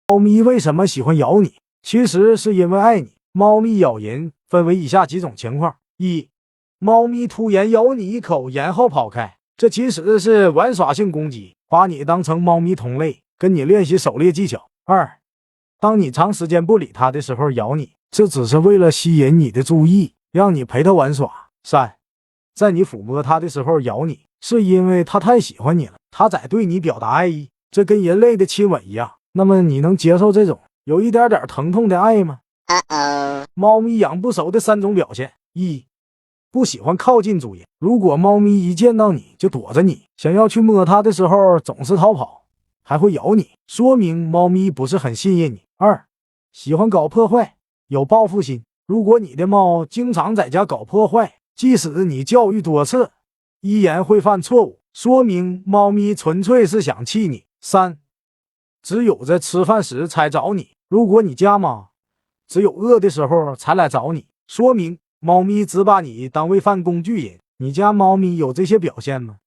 猫咪为什么喜欢咬你？其实是因为爱你。猫咪咬人分为以下几种情况：一、猫咪突然咬你一口，然后跑开，这其实是玩耍性攻击，把你当成猫咪同类，跟你练习狩猎技巧。二、当你长时间不理它的时候咬你，这只是为了吸引你的注意，让你陪它玩耍。三、在你抚摸它的时候咬你，是因为它太喜欢你了，它在对你表达爱意，这跟人类的亲吻一样。那么你能接受这种有一点点疼痛的爱吗？猫咪养不熟的3种表现：一、不喜欢靠近主人，如果猫咪一见到你就躲着你，想要去摸它的时候总是逃跑，还会咬你，说明猫咪不是很信任你。二、喜欢搞破坏，有报复心，如果你的猫经常在家搞破坏，即使你教育多次，依然会犯错误，说明猫咪纯粹是想气你。三、只有在吃饭时才找你，如果你家猫只有饿的时候才来找你，说明猫咪只把你当喂饭工具人。你家猫咪有这些表现吗？